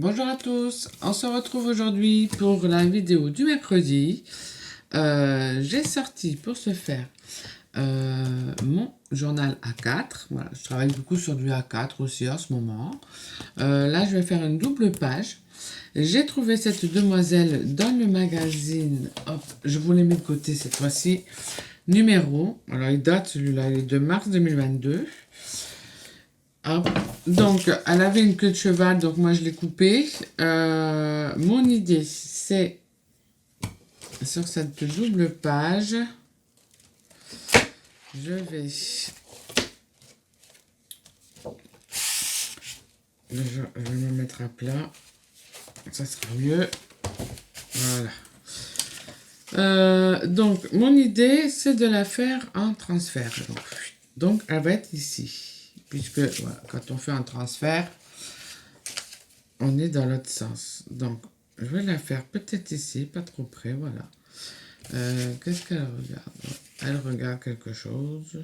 Bonjour à tous, on se retrouve aujourd'hui pour la vidéo du mercredi. J'ai sorti pour ce faire mon journal A4. Voilà, je travaille beaucoup sur du A4 aussi en ce moment. Là, je vais faire une double page. J'ai trouvé cette demoiselle dans le magazine. Hop, je vous l'ai mis de côté cette fois-ci. Numéro. Alors, il date, celui-là, il est de mars 2022. Hop. Donc, elle avait une queue de cheval, donc moi je l'ai coupée. Mon idée, c'est sur cette double page, je vais me mettre à plat, ça sera mieux. Voilà. Donc, mon idée, c'est de la faire en transfert. Donc, elle va être ici. Puisque voilà, quand on fait un transfert, on est dans l'autre sens. Donc, je vais la faire peut-être ici, pas trop près, voilà. Qu'est-ce qu'elle regarde? Elle regarde quelque chose.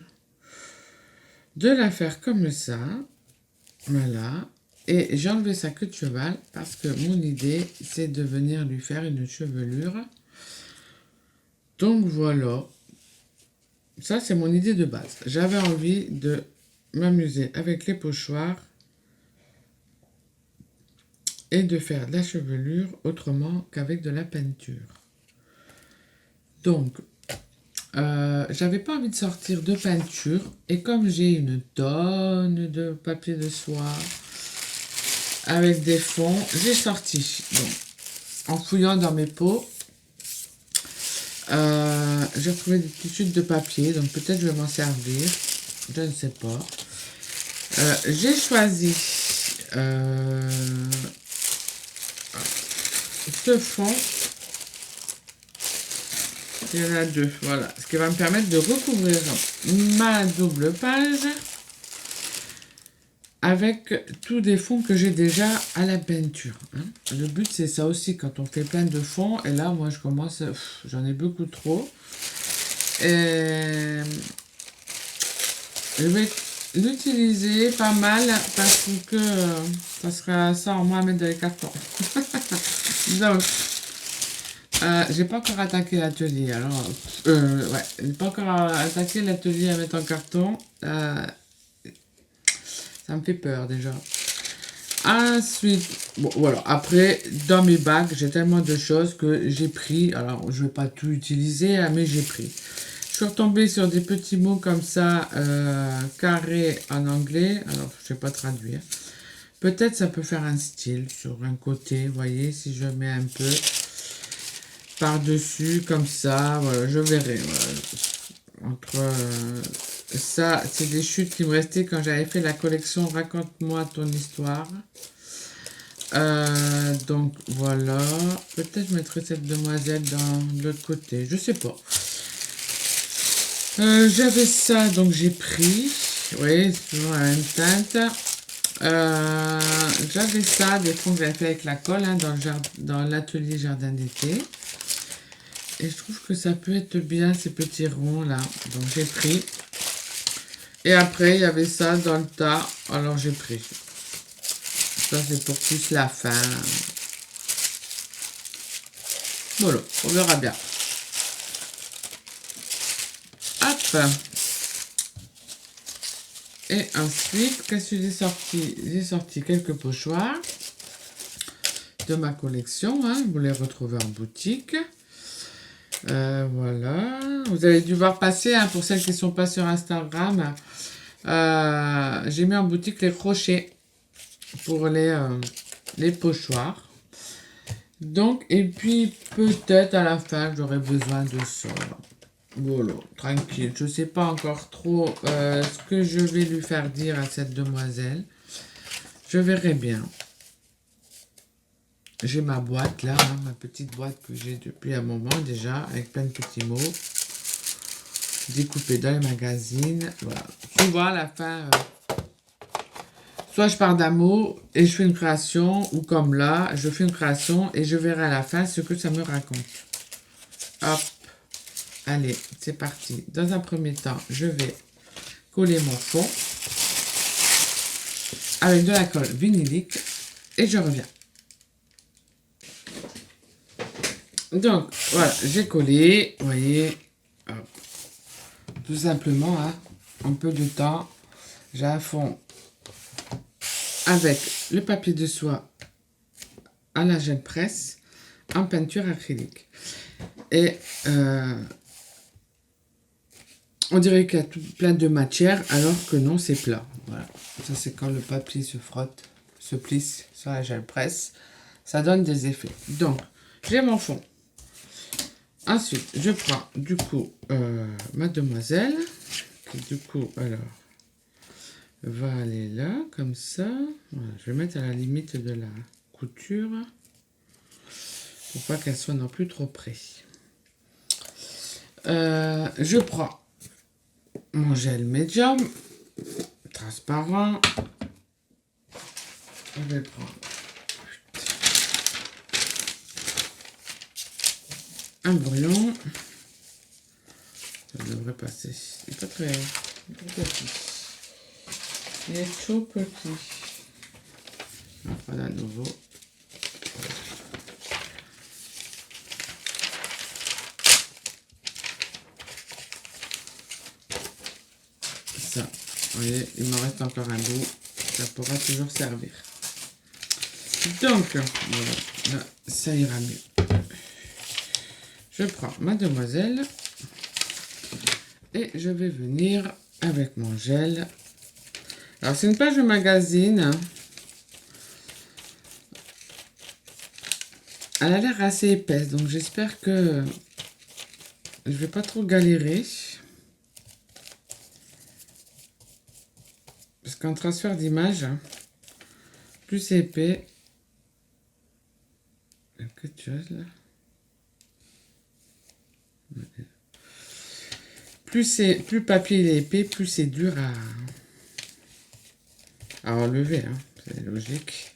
De la faire comme ça, voilà. Et j'ai enlevé sa queue de cheval parce que mon idée, c'est de venir lui faire une chevelure. Donc voilà. Ça, c'est mon idée de base. J'avais envie de m'amuser avec les pochoirs et de faire de la chevelure autrement qu'avec de la peinture. Donc, j'avais pas envie de sortir de peinture et comme j'ai une tonne de papier de soie avec des fonds, j'ai sorti. Donc, en fouillant dans mes pots, j'ai retrouvé des petites chutes de papier, donc peut-être je vais m'en servir, je ne sais pas. J'ai choisi ce fond. Il y en a deux, voilà. Ce qui va me permettre de recouvrir ma double page avec tous des fonds que j'ai déjà à la peinture. Hein. Le but, c'est ça aussi, quand on fait plein de fonds. Et là, moi, je commence... J'en ai beaucoup trop. Et je vais l'utiliser pas mal parce que ça sera ça en moins à mettre dans les cartons. Donc... j'ai pas encore attaqué l'atelier, alors ouais, j'ai pas encore attaqué l'atelier à mettre en carton. Ça me fait peur déjà. Ensuite, bon voilà, après dans mes bacs, j'ai tellement de choses que j'ai pris. Alors je vais pas tout utiliser, hein, mais j'ai pris. Je suis retombée sur des petits mots comme ça, carré en anglais. Alors je vais pas traduire. Peut-être ça peut faire un style sur un côté, vous voyez, si je mets un peu par-dessus, comme ça, voilà, je verrai. Voilà. Entre ça, c'est des chutes qui me restaient quand j'avais fait la collection Raconte-moi ton histoire. Donc voilà, peut-être je mettrai cette demoiselle dans l'autre côté, je sais pas. J'avais ça, donc j'ai pris. Oui, c'est toujours la même teinte. J'avais ça, des fonds que j'avais fait avec la colle hein, dans l'atelier jardin d'été. Et je trouve que ça peut être bien, ces petits ronds là. Donc j'ai pris. Et après, il y avait ça dans le tas. Alors j'ai pris. Ça, c'est pour plus la fin. Voilà, on verra bien. Hop. Et ensuite, qu'est-ce que j'ai sorti? J'ai sorti quelques pochoirs de ma collection. Hein. Vous les retrouvez en boutique. Voilà, vous avez dû voir passer, hein, pour celles qui ne sont pas sur Instagram, j'ai mis en boutique les crochets pour les pochoirs. Donc, et puis peut-être à la fin, j'aurai besoin de ça. Voilà, tranquille. Je ne sais pas encore trop ce que je vais lui faire dire à cette demoiselle. Je verrai bien. J'ai ma boîte là, hein, ma petite boîte que j'ai depuis un moment déjà, avec plein de petits mots découpés dans les magazines. Voilà. Souvent à la fin, soit je pars d'un mot et je fais une création, ou comme là, je fais une création et je verrai à la fin ce que ça me raconte. Hop, allez, c'est parti. Dans un premier temps, je vais coller mon fond avec de la colle vinylique et je reviens. Donc, voilà, j'ai collé, vous voyez, hop, tout simplement, hein, un peu de temps, j'ai un fond avec le papier de soie à la gel presse en peinture acrylique. Et on dirait qu'il y a tout plein de matière, alors que non, c'est plat. Voilà, ça c'est quand le papier se frotte, se plisse sur la gel presse, ça donne des effets. Donc, j'ai mon fond. Ensuite, je prends du coup ma demoiselle, qui du coup, alors, va aller là, comme ça. Voilà, je vais mettre à la limite de la couture, pour pas qu'elle soit non plus trop près. Je prends mon gel médium, transparent. Je vais prendre un brouillon. Ça devrait passer. Il n'est pas très petit. Il est tout petit. Voilà à nouveau. Ça, vous voyez, il m'en reste encore un bout. Ça pourra toujours servir. Donc, voilà, là, ça ira mieux. Je prends ma demoiselle et je vais venir avec mon gel. Alors, c'est une page de magazine, hein. Elle a l'air assez épaisse, donc j'espère que je vais pas trop galérer. Parce qu'en transfert d'image, plus c'est épais, quelque chose là. Plus le papier il est épais, plus c'est dur à enlever, hein. C'est logique.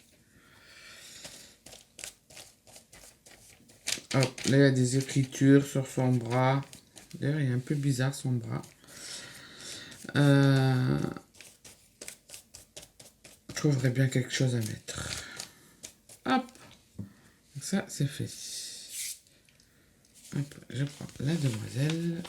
Hop, là il y a des écritures sur son bras. D'ailleurs, il est un peu bizarre son bras. Je trouverais bien quelque chose à mettre. Hop, donc ça c'est fait. Hop, je prends la demoiselle.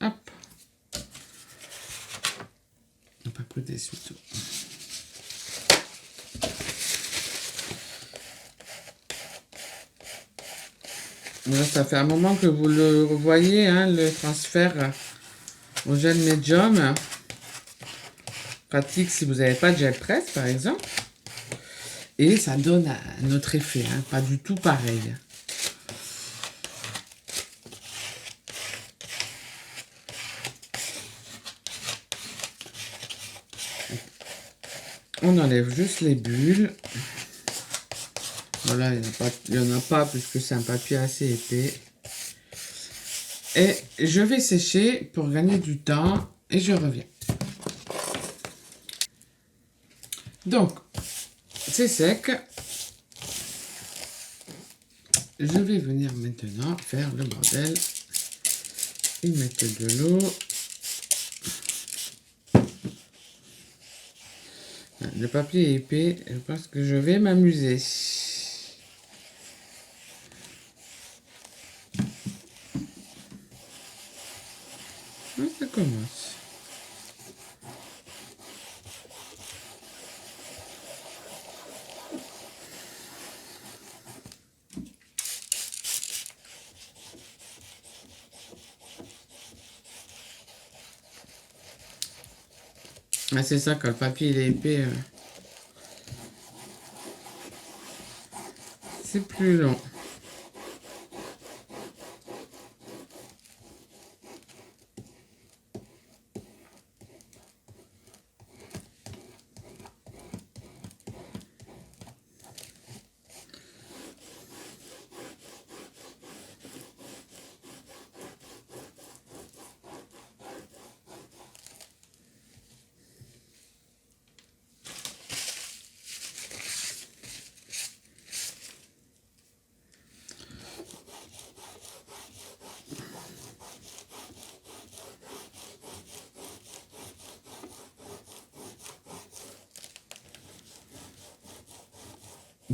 Hop. On pas plus d'essuie-tout. Là, ça fait un moment que vous le voyez, hein, le transfert au gel médium. Pratique si vous n'avez pas de gel presse, par exemple. Et ça donne un autre effet, hein, pas du tout pareil. On enlève juste les bulles. Voilà, il n'y en a pas puisque c'est un papier assez épais. Et je vais sécher pour gagner du temps et je reviens. Donc, c'est sec. Je vais venir maintenant faire le bordel. Et mettre de l'eau. Le papier est épais, je pense que je vais m'amuser. Ça commence. Ah, c'est ça, quand le papier il est épais, c'est plus long.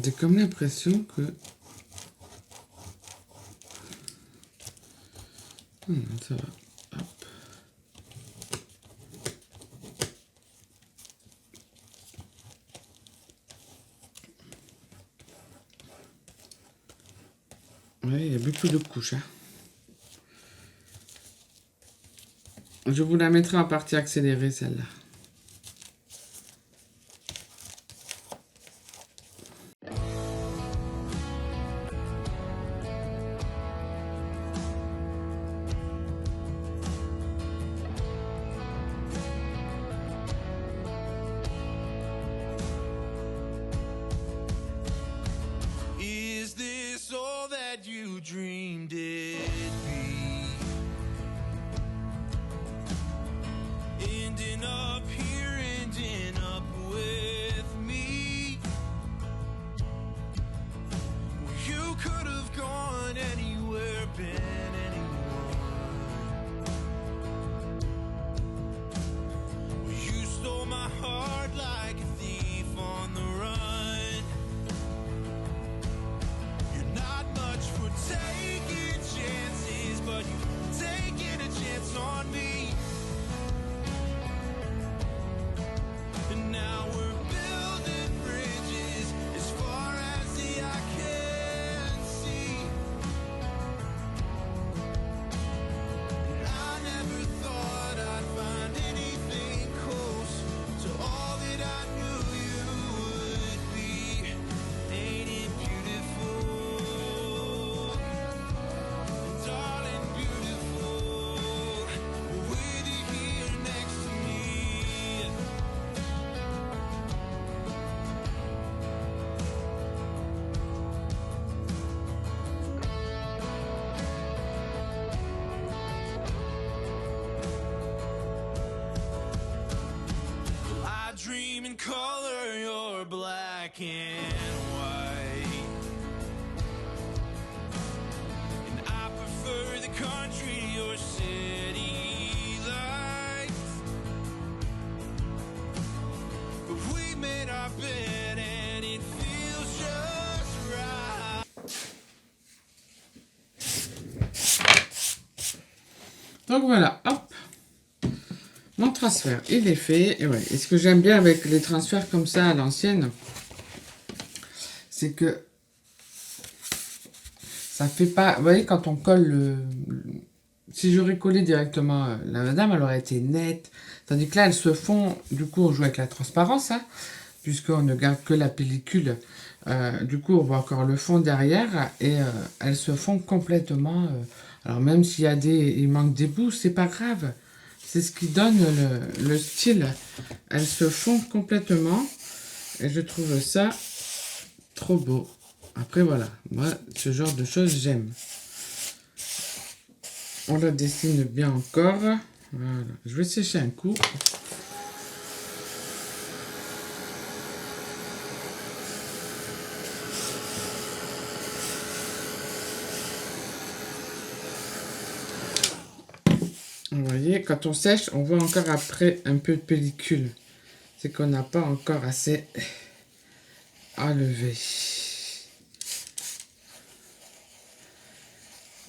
J'ai comme l'impression que... ça va. Hop. Oui, il y a beaucoup de couches. Hein. Je vous la mettrai en partie accélérée, celle-là. Is this all that you dreamed it'd be? Ending up here, ending up with me. You could have gone anywhere, been anyone. You stole my heart like a thief on the run. You're not much for taking chances, but you've taken a chance on me. And now we're building bridges as far as the eye can see. And I never thought I'd find anything close to all that I knew you would be. Ain't it beautiful? Darling, beautiful. With you here next to me. I dream in color, you're black and white. And I prefer the country to your city lights. But we made our bed and it feels just right. Donc voilà, hop. Mon transfert, il est fait. Et ouais. Et ce que j'aime bien avec les transferts comme ça à l'ancienne, c'est que ça fait pas... Vous voyez, quand on colle si j'aurais collé directement la madame, elle aurait été nette. Tandis que là, elles se font... Du coup, on joue avec la transparence, hein, puisqu'on ne garde que la pellicule. Du coup, on voit encore le fond derrière. Et elles se font complètement... alors, même s'il y a il manque des bouts, c'est pas grave. C'est ce qui donne le style. Elles se font complètement. Et je trouve ça trop beau. Après, voilà. Moi, ce genre de choses, j'aime. On la dessine bien encore. Voilà. Je vais sécher un coup. Vous voyez, quand on sèche, on voit encore après un peu de pellicule. C'est qu'on n'a pas encore assez enlevé.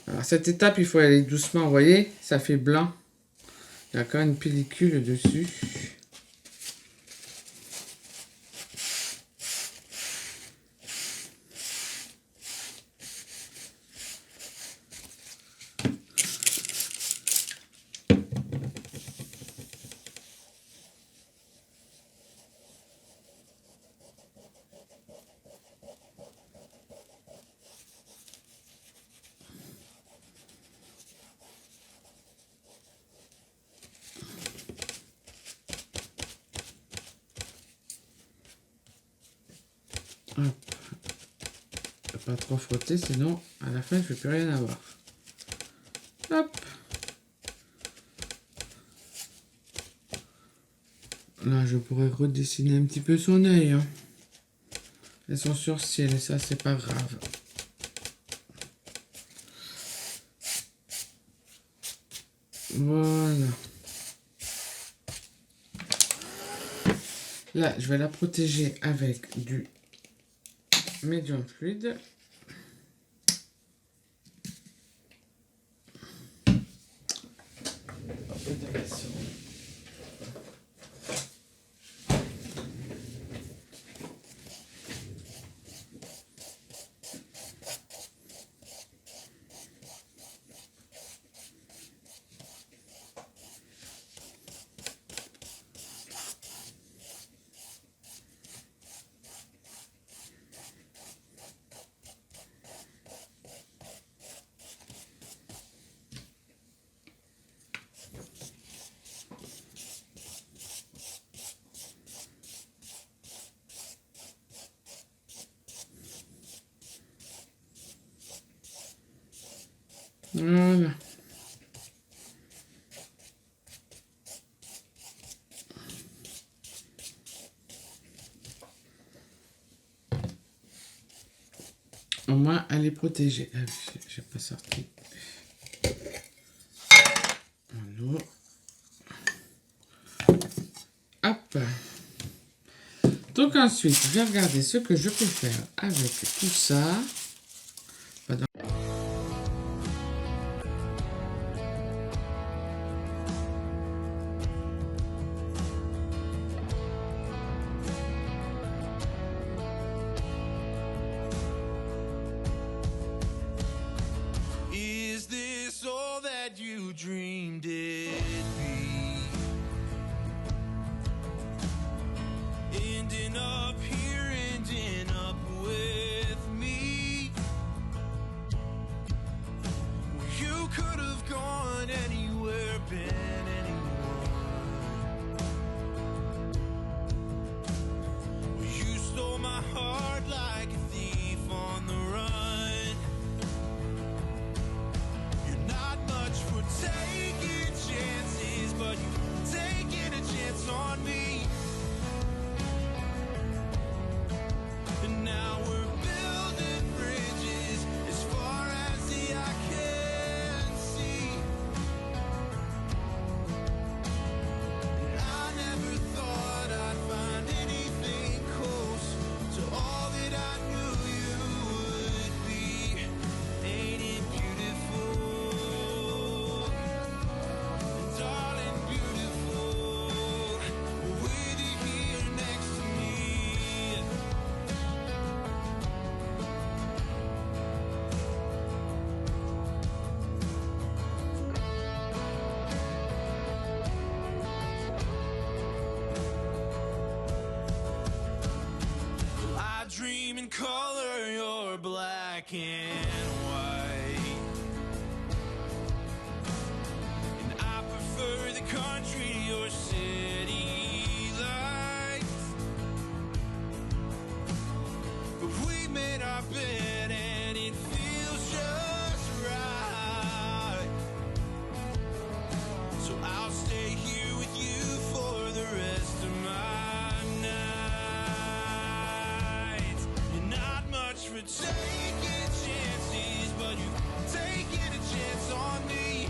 Alors, cette étape, il faut aller doucement. Vous voyez, ça fait blanc. Il y a quand même une pellicule dessus. Hop. Pas trop frotter, sinon à la fin je ne vais plus rien avoir. Hop. Là je pourrais redessiner un petit peu son œil. Hein. Et son sourcil, et ça c'est pas grave. Voilà. Là je vais la protéger avec du médium fluide. Voilà. Au moins, elle est protégée. Ah, j'ai pas sorti. Voilà. Hop. Donc ensuite, je vais regarder ce que je peux faire avec tout ça. Pardon. Is this all that you dreamed it'd be? Ending up here, ending up with me. You could have gone anywhere, been anyone. You stole my heart like a thief on the run. You're not much for taking chances, but you've taken a chance on me. And now we're building bridges as far as the eye can see. And I never thought I'd find anything close to all that I knew you would be. Ain't it beautiful? Darling, beautiful. With you here next to me. I dream in color, you're black and white. And I prefer the country, your city lights. But we made our bed and it feels just right. So I'll stay here with you for the rest of my nights. You're not much for taking chances, but you've taken a chance on me.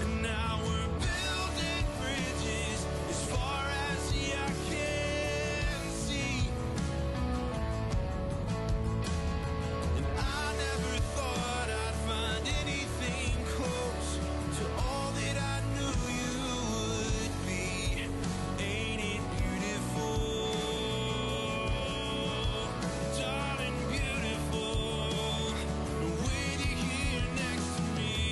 And now we're building bridges as far as the eye can see. And I never thought I'd find anything close to all that I knew you would be. Ain't it beautiful? Darling, beautiful. With you here next to me.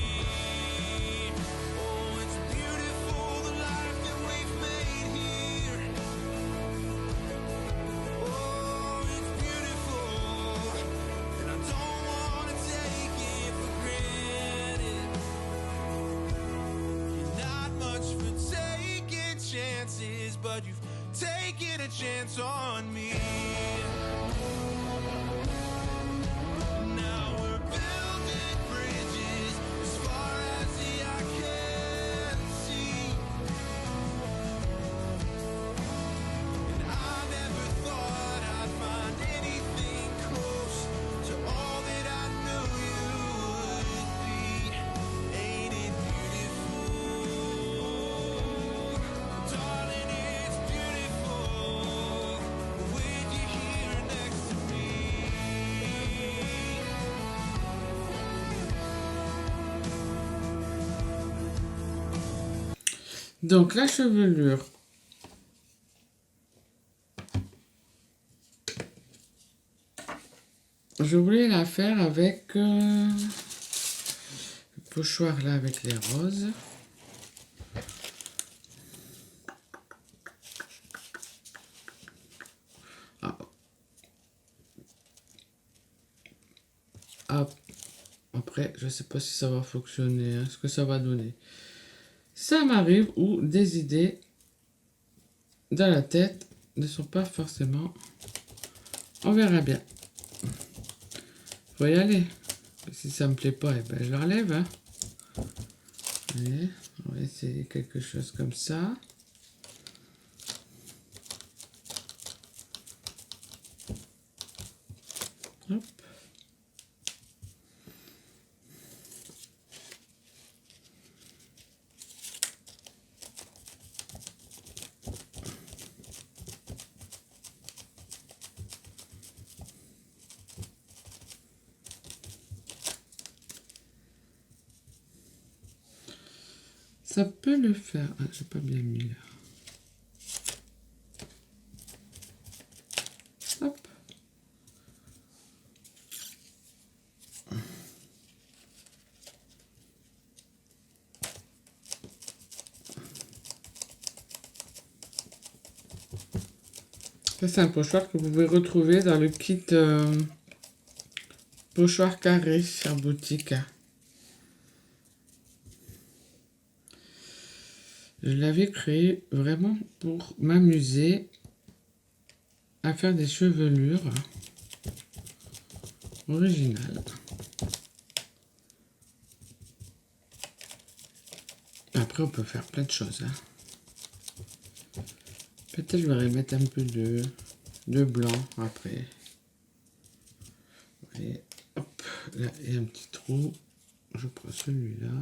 Oh, it's beautiful, the life that we've made here. Oh, it's beautiful. And I don't wanna take it for granted. You're not much for taking chances, but you've taken a chance on me. Now we're building bridges as far as the eye can see. And I never thought I'd find anything close to all that I knew you would be. Ain't it beautiful? Darling, it's beautiful. Donc la chevelure, je voulais la faire avec le pochoir là avec les roses. Ah. Ah. Après, je sais pas si ça va fonctionner, hein, ce que ça va donner. Ça m'arrive où des idées dans la tête ne sont pas forcément... On verra bien. Faut y aller. Si ça me plaît pas, eh ben, je le relève. Hein. Allez, on va essayer quelque chose comme ça. Hop. Ça peut le faire. Ah, j'ai pas bien mis là. Hop. Ça, c'est un pochoir que vous pouvez retrouver dans le kit pochoir carré sur boutique. Je l'avais créé vraiment pour m'amuser à faire des chevelures originales. Après, on peut faire plein de choses. Hein. Peut-être je vais mettre un peu de blanc après. Et hop, là, il y a un petit trou. Je prends celui-là.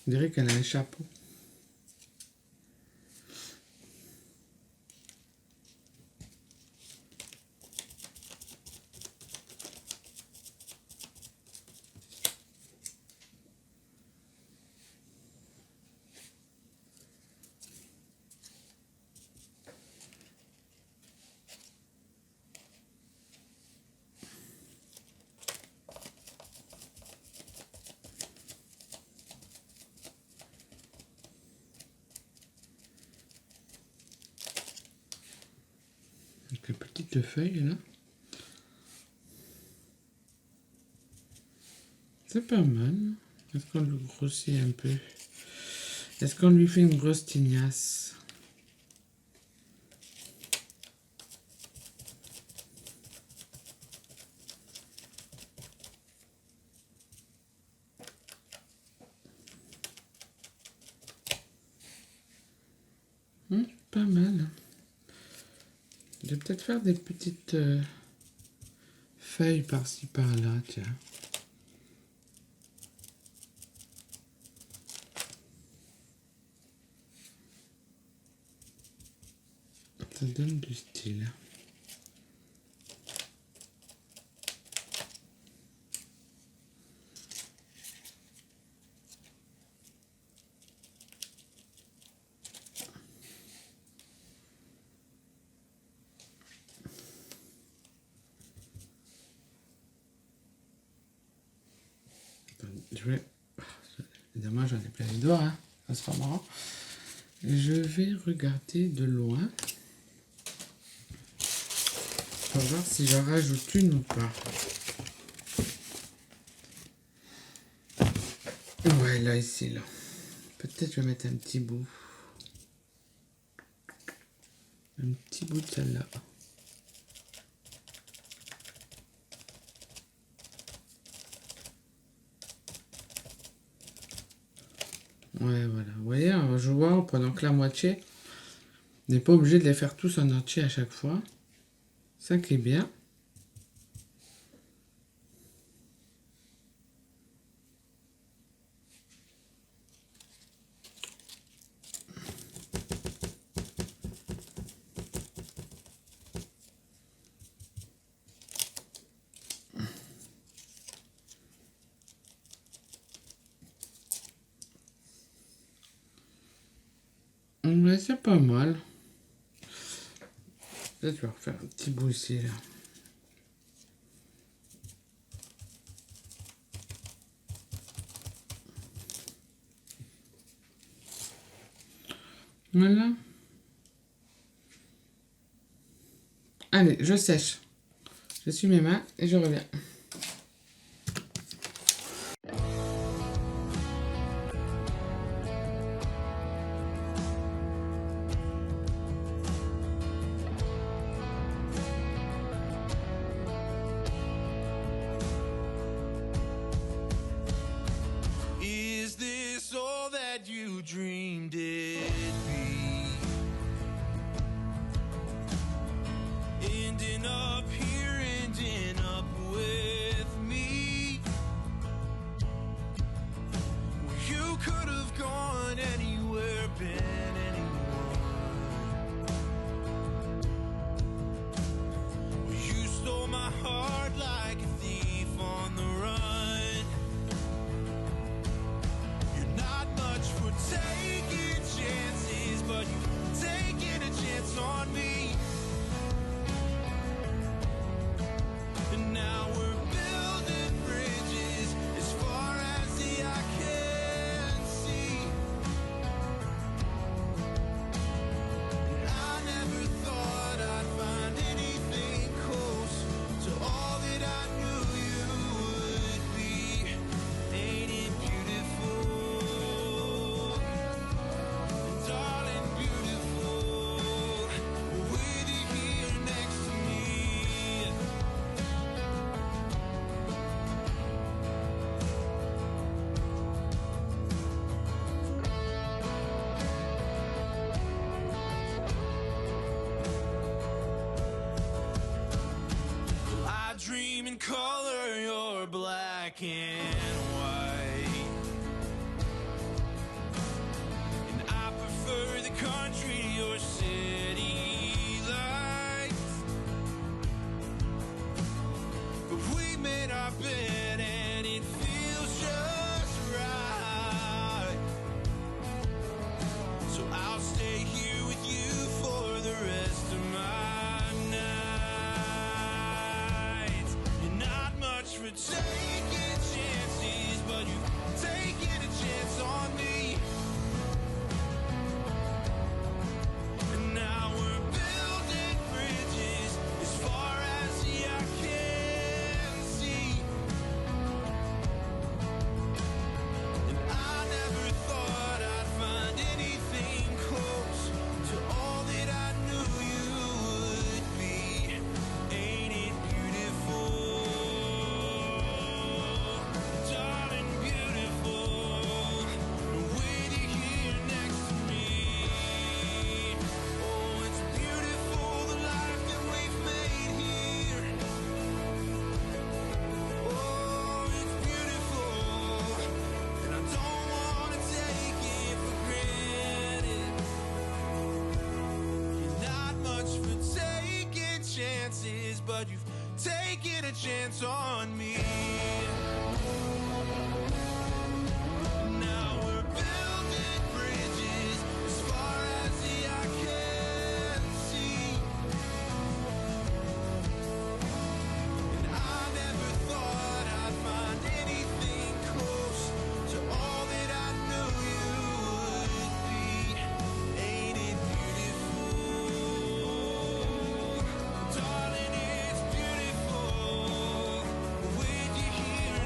On dirait qu'elle a un chapeau. Avec les petites feuilles là. C'est pas mal. Est-ce qu'on le grossit un peu? Est-ce qu'on lui fait une grosse tignasse? Pas mal. Je vais peut-être faire des petites feuilles par-ci par-là, tiens. Ça donne du style. Je vais... Évidemment, j'en ai plein les doigts, hein. Ça sera marrant. Je vais regarder de loin. Pour voir si j'en rajoute une ou pas. Ouais, là, ici, là. Peut-être je vais mettre un petit bout. Un petit bout de celle-là. Ouais, voilà. Vous voyez, je vois en prenant que la moitié. On n'est pas obligé de les faire tous en entier à chaque fois. Ça qui est bien. c'est pas mal. Là, tu vas refaire un petit bout ici, là. Voilà. Allez, je sèche. Je suis mes mains et je reviens. Is this all that you dreamed it'd be? Ending up here, ending up with me. You could have gone anywhere, been anyone. You stole my heart like a thief on the run. You're not much for taking chances, but you've taken a chance on me. And now we're building bridges as far as the eye can see. And I never thought I'd find anything close to all that I knew you would be. Ain't it beautiful? Darling, beautiful. With you here next to me. I dream in color, you're black and white. And I prefer the country, your city lights. But we made our bed and it feels just right. So I'll stay here with you for the rest of my nights. You're not much for taking chances, but you've taken a chance on me. And now we're building bridges as far as the eye can see. And I never thought I'd find anything close to all that I knew you would be. Ain't it beautiful? Darling, beautiful. With you here next to me. Oh, it's beautiful, the life that we've made here. Oh, it's beautiful. And I don't wanna take it for granted. You're not much for taking chances, but you've taken a chance on me. Now we're building bridges as far as the eye can see. And I never thought I'd find anything close to all that I knew you would be. Ain't it beautiful? Darling, it's beautiful. With you here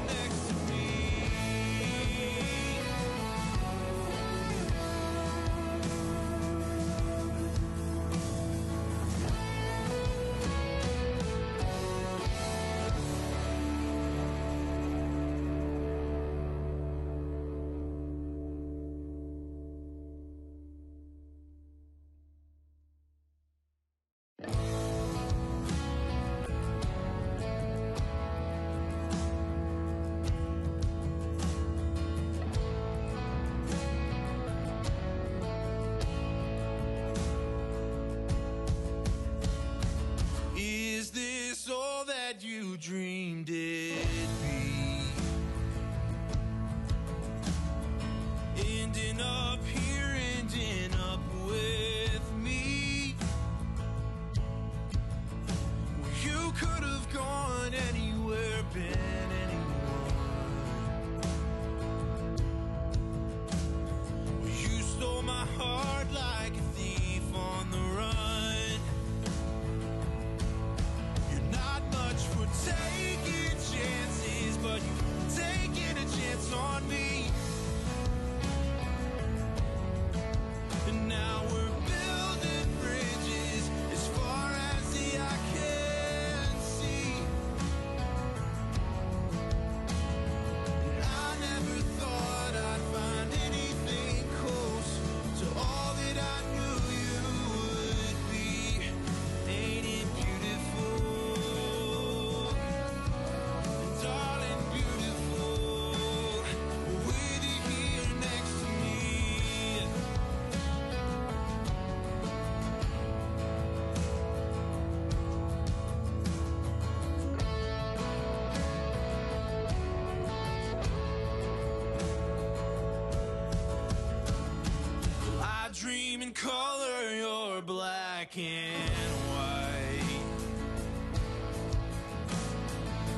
black and white.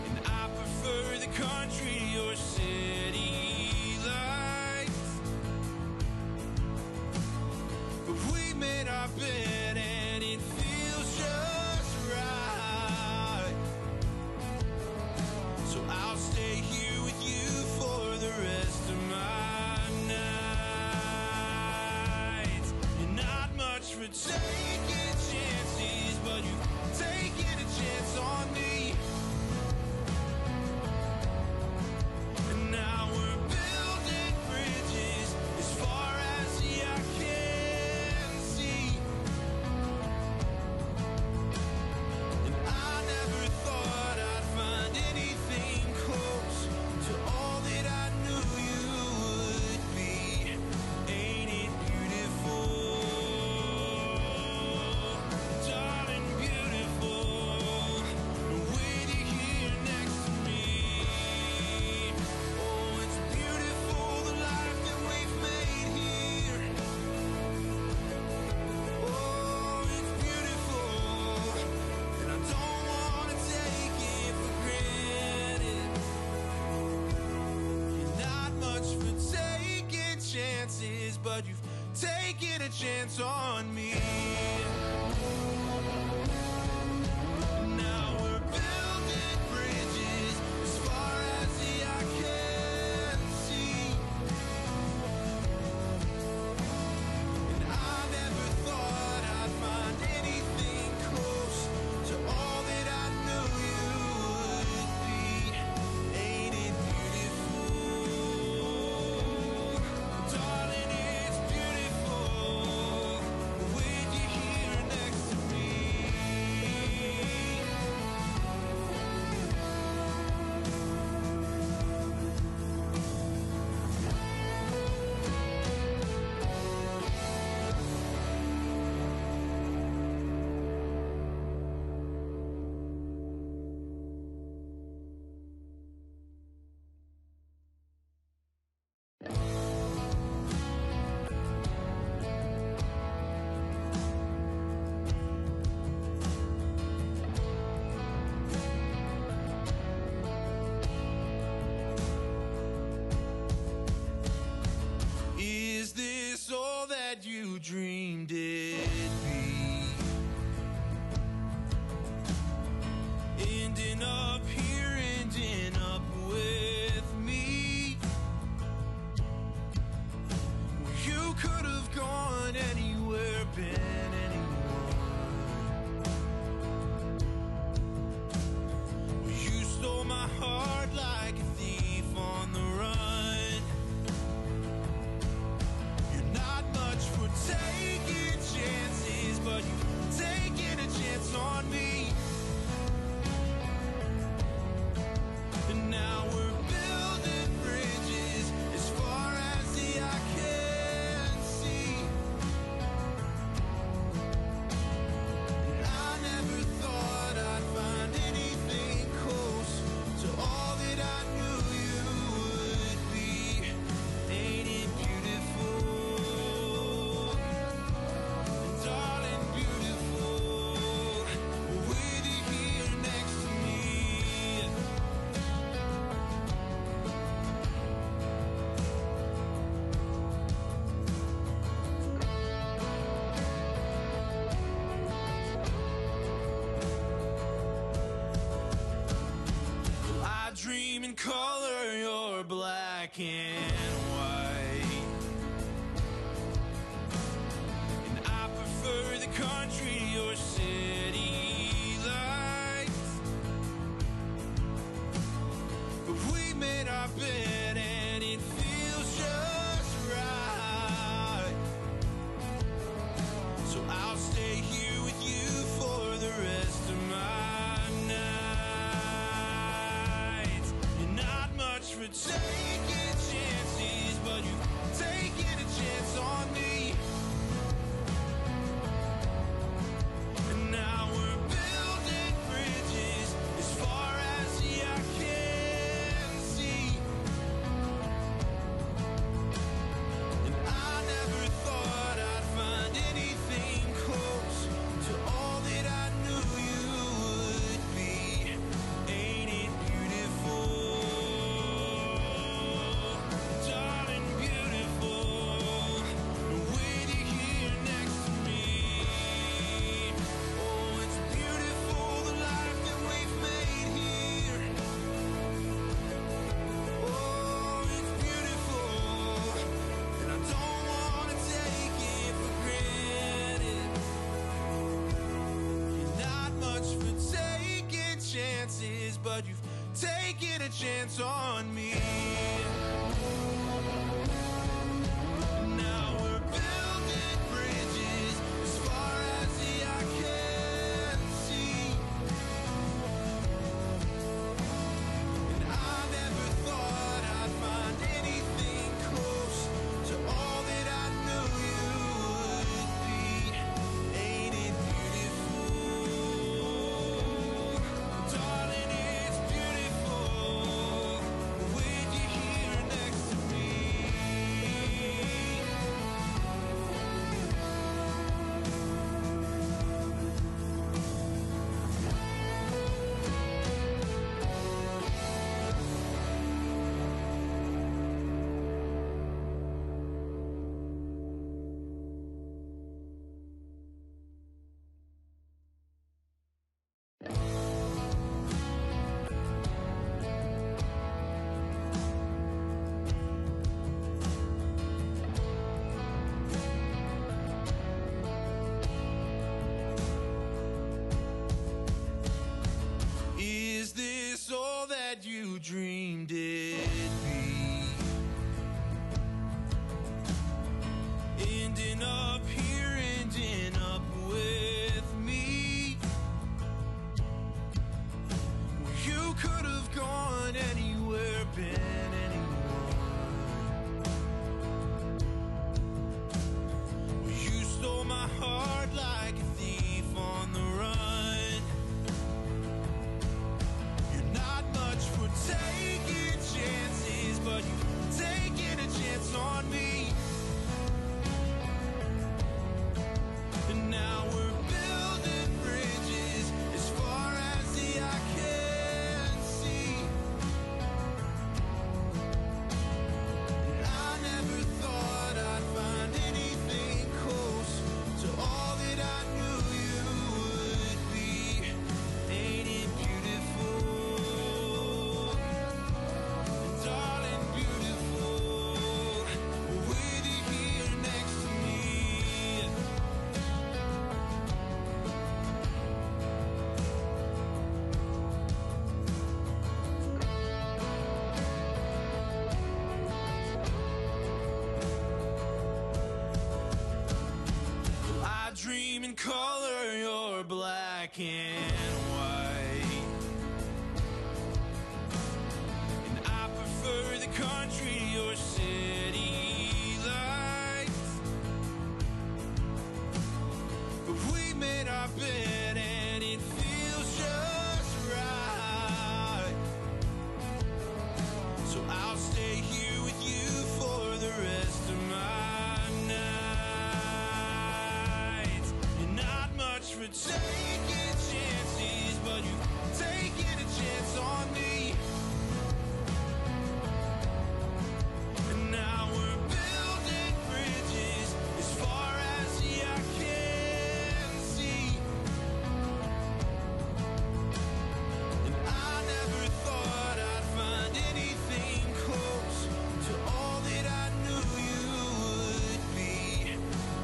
And I prefer the country or city lights. But we made our bed and it feels just right. So I'll stay here with you for the rest of my nights. You're not much for taking chances, but you've taken a chance on me. And now we're building bridges as far as the eye can see. And I never thought I'd find anything close to all that I knew you would be. Ain't it beautiful? Darling, beautiful. With you here next to me. Oh, it's beautiful, the life that we've made here. Oh, it's beautiful, and I don't want to take it for granted. You're not much for taking chances, but you've taken a chance on me. Now we're building bridges as far as the eye can see. And I never thought I'd find anything close to all that I knew you would be. Ain't it beautiful? Darling, it's beautiful with you here next to me. Is this all that you dreamed it'd be? Ending up here, ending up with me. You could have gone anywhere, been anyone. You stole my heart like a thief on the run. You're not much for taking chances, but you've taken a chance on me. And now we're building bridges as far as the eye can see. And I never thought I'd find anything close to all that I knew you would be. Ain't it beautiful? Darling, beautiful. With you here next to me. I dream in color, you're black and white. And I prefer the country or city lights. But we made our bed and it feels just right. So I'll stay here with you for the rest of my nights. You're not much for taking chances, chances, but you've taken a chance on me. Now we're building bridges as far as the eye can see. And I never thought I'd find anything close to all that I knew you would be. Ain't it beautiful? Darling, it's beautiful with you here next to me. Is this all that you dreamed it'd be? Ending up here, ending up with me. You could have gone anywhere, been anyone. You stole my heart like a thief on the run. You're not much for taking chances, but you've taken a chance on me. And now we're building bridges as far as the eye can see. And I never thought I'd find anything close to all that I knew you would be. Ain't it beautiful? Darling, beautiful with you here next to me. I dream in color, you're black and white. And I prefer the country, your city lights. But we made our bed and it feels just right. So I'll stay here with you for the rest of my nights. You're not much for taking chances, but you've taken a chance on me. And now we're building bridges as far as the eye can see. And I never thought I'd find anything close to all that I knew you would be.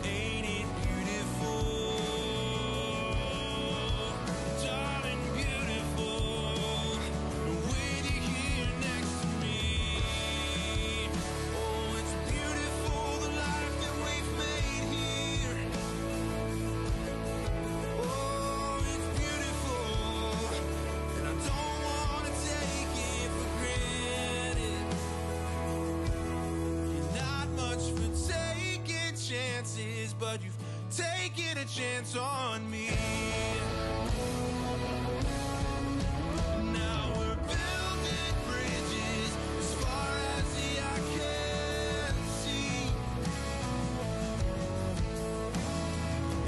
Ain't it beautiful? Darling, beautiful with you here next to me. Oh, it's beautiful, the life that we've made here. Oh, it's beautiful, and I don't want to take it for granted. You're not much for taking chances, but you've taken a chance on me. Now we're building bridges as far as the eye can see.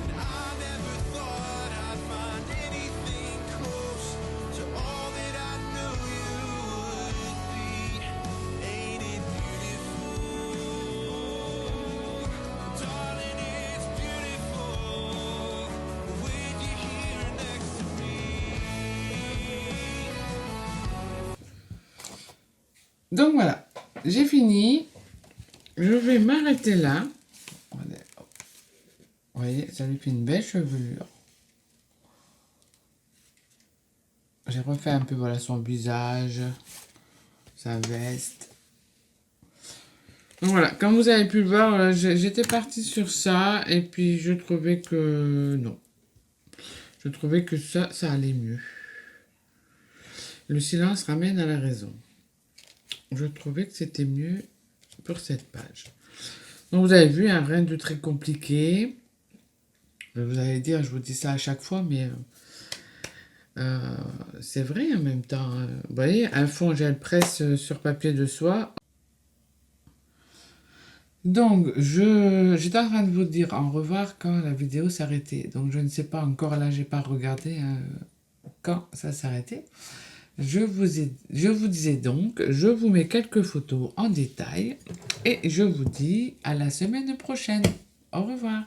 And I never thought I'd find anything close to all that I knew you would be. Ain't it beautiful? Darling, it's beautiful with you here next to me. Donc voilà, j'ai fini. Je vais m'arrêter là. Regardez, hop. Vous voyez, ça lui fait une belle chevelure. J'ai refait un peu, voilà, son visage, sa veste. Donc voilà, comme vous avez pu le voir, voilà, j'étais partie sur ça et puis je trouvais que non. Je trouvais que ça allait mieux. Le silence ramène à la raison. Je trouvais que c'était mieux pour cette page. Donc vous avez vu, hein, rien de très compliqué. Vous allez dire, je vous dis ça à chaque fois, mais c'est vrai en même temps. Vous voyez, un fond gel presse sur papier de soie. Donc, j'étais en train de vous dire au revoir quand la vidéo s'arrêtait. Donc, je ne sais pas encore, là, j'ai pas regardé quand ça s'arrêtait. Je vous disais donc, je vous mets quelques photos en détail et je vous dis à la semaine prochaine. Au revoir.